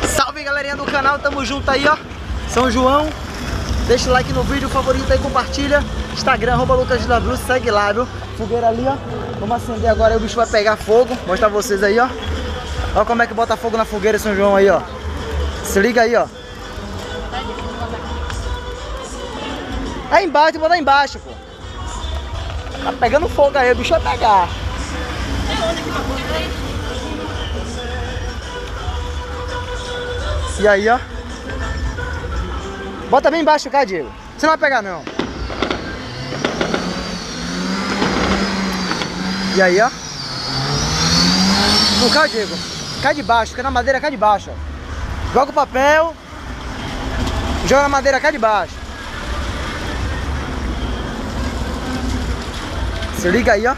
Salve galerinha do canal, tamo junto aí, ó. São João. Deixa o like no vídeo, favorito aí, compartilha. Instagram, @LucasDW, segue lá, viu? Fogueira ali, ó. Vamos acender agora aí, o bicho vai pegar fogo. Mostrar pra vocês aí, ó. Olha como é que bota fogo na fogueira São João aí, ó. Se liga aí, ó. Aí embaixo, tem que botar embaixo, pô. Tá pegando fogo aí, o bicho vai pegar. E aí, ó. Bota bem embaixo cá, Diego. Você não vai pegar, não. E aí, ó. Não cai, Diego. Cai de baixo, fica na madeira, cai de baixo, ó. Joga o papel. Joga na madeira, cai de baixo. Se liga aí, ó.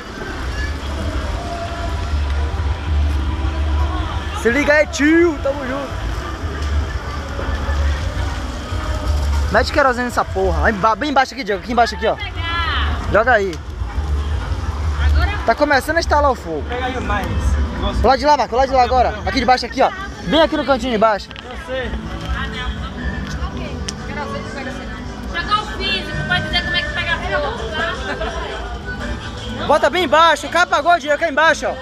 Se liga aí, tio. Tamo junto. Mete querosene nessa porra. Bem embaixo aqui, Diego. Aqui embaixo aqui, ó. Joga aí. Tá começando a instalar o fogo. Pega aí mais. Pro lado de lá, Marco. Pro lado de lá agora. Aqui de baixo, aqui, ó. Bem aqui no cantinho de baixo. Eu sei. Ok. Querosene não pega assim, não. Jogar o físico, pode dizer como é que pega fogo, tá? Bota bem embaixo. O cara apagou, Diego. Aqui embaixo, ó.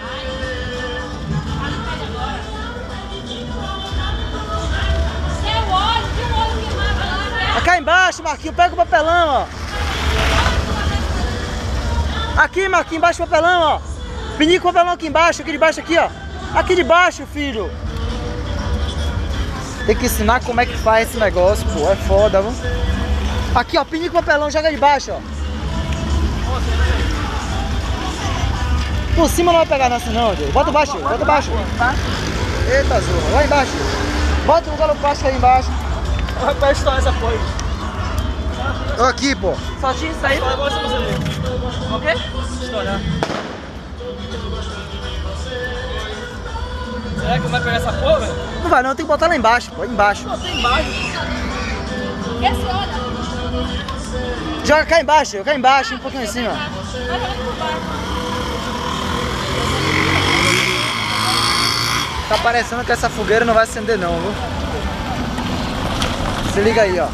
Cá embaixo, Marquinhos, pega o papelão, ó. Aqui, Marquinhos, embaixo do papelão, ó. Pinica o papelão aqui embaixo, aqui de baixo, aqui, ó. Aqui de baixo, filho. Tem que ensinar como é que faz esse negócio, pô. É foda, viu? Aqui, ó, pinica o papelão, joga de baixo, ó. Por cima não vai pegar nessa não, Diego. Bota baixo, bota baixo. Eita, zorra. Lá embaixo. Bota o galo plástico aí embaixo. Vai estourar essa porra. Ó aqui, pô. Só tinha isso aí? Estoura agora você ver. O quê? Estourar. Será que vai pegar essa porra, velho? Não vai não, tem que botar lá embaixo, pô. Embaixo. Não, tem embaixo. Esse olha. Joga cá embaixo, um pouquinho em cima. Vai jogando por baixo. Tá parecendo que essa fogueira não vai acender não, viu? Se liga aí, ó.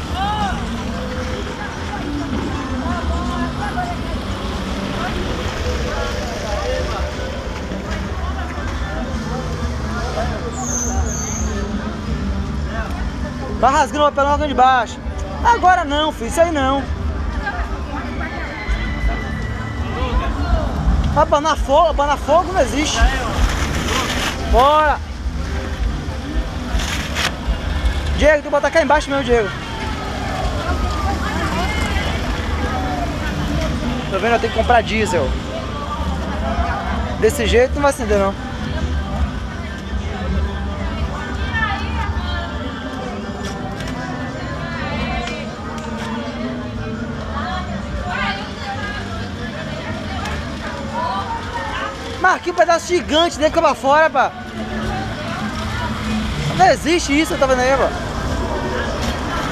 Vai rasgando o papelão aqui de baixo. Agora não, filho, isso aí não. Vai abanar fogo não existe. Bora! Diego, tem que botar cá embaixo mesmo, Diego. Tô vendo, eu tenho que comprar diesel. Desse jeito não vai acender não. Marquinhos, um pedaço gigante dele que vai fora, pá. Não existe isso, tá vendo aí, pô?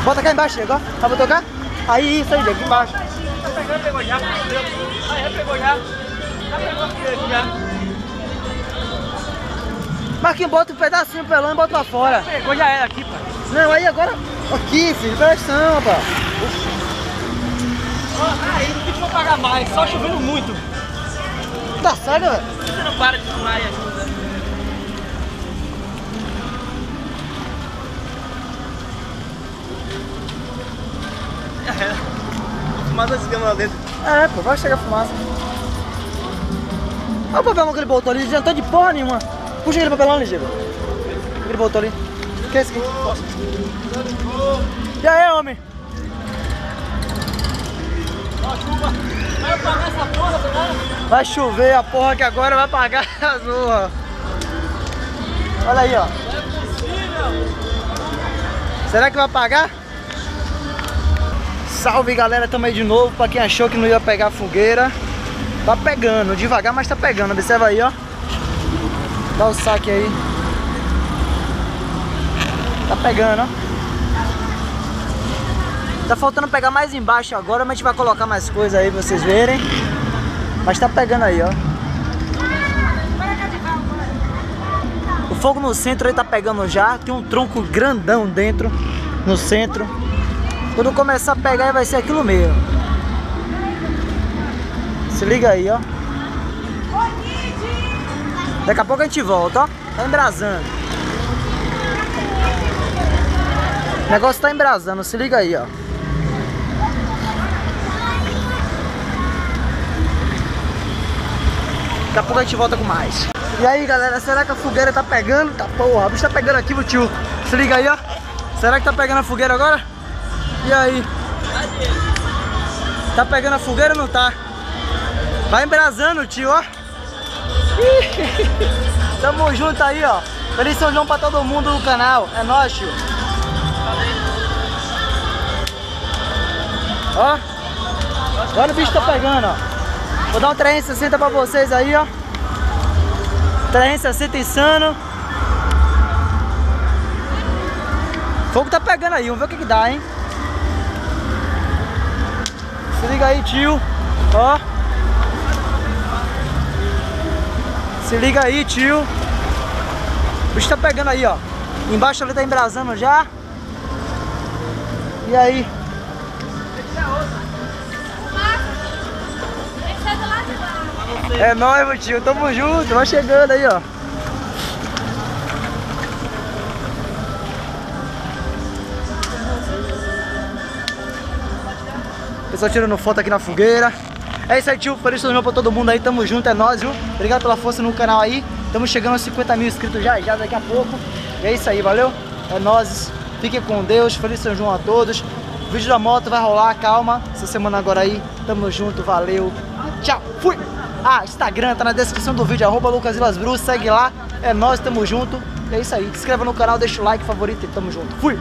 Bota cá embaixo, Diego, ó. Vai botar cá? Aí, isso aí, Diego, aqui embaixo. Tá pegando, pegou já. Aí, já pegou já. Já pegou a fogueira aqui já. Marquinhos, bota um pedacinho pelão e bota pra fora. Pegou, já era aqui, pá. Não, aí agora... Aqui, filho, presta atenção, pá. Aí, não tem que pagar mais, só chovendo muito. Tá sério, velho? Você não para de filmar aí, ajuda. Fumaça esse cama lá dentro. É, pô, vai chegar fumaça. Olha o papelão que ele botou ali, ele adiantou de porra nenhuma. Puxa aquele papelão ali, Diego. Ele botou ali. O que é esse aqui? E aí, homem? Ó, chuva. Vai apagar essa porra, tá? Vai chover a porra que agora vai apagar a zorra. Olha aí, ó. Não é possível. Será que vai apagar? Salve, galera, tamo aí de novo. Pra quem achou que não ia pegar a fogueira, tá pegando, devagar, mas tá pegando. Observa aí, ó. Dá o saque aí. Tá pegando, ó. Tá faltando pegar mais embaixo agora, mas a gente vai colocar mais coisa aí pra vocês verem. Mas tá pegando aí, ó. O fogo no centro aí tá pegando já. Tem um tronco grandão dentro, no centro. Quando começar a pegar vai ser aquilo mesmo. Se liga aí, ó. Daqui a pouco a gente volta, ó. Tá embrasando. O negócio tá embrasando, se liga aí, ó. Daqui a pouco a gente volta com mais. E aí, galera, será que a fogueira tá pegando? Tá porra, o bicho tá pegando aqui, meu tio. Se liga aí, ó. Será que tá pegando a fogueira agora? E aí? Tá pegando a fogueira ou não tá? Vai embrasando, tio, ó. Tamo junto aí, ó. Feliz São João pra todo mundo no canal. É nóis, tio. Ó. Agora o bicho tá pegando, ó. Vou dar um 360 pra vocês aí, ó. 360 insano. Fogo tá pegando aí, vamos ver o que que dá, hein. Se liga aí, tio. Ó. Se liga aí, tio. O bicho tá pegando aí, ó. Embaixo ali tá embrasando já. E aí? É nóis, meu tio. Tamo junto. Vai chegando aí, ó. Pessoal tirando foto aqui na fogueira. É isso aí, tio. Feliz São João pra todo mundo aí. Tamo junto, é nóis, viu? Obrigado pela força no canal aí. Estamos chegando a 50 mil inscritos já daqui a pouco. E é isso aí, valeu? É nóis. Fiquem com Deus. Feliz São João a todos. O vídeo da moto vai rolar, calma. Essa semana agora aí. Tamo junto, valeu. Tchau, fui! Ah, Instagram tá na descrição do vídeo, @LucasVilasBru, segue lá. É nóis, tamo junto. E é isso aí. Se inscreva no canal, deixa o like, favorito e tamo junto. Fui!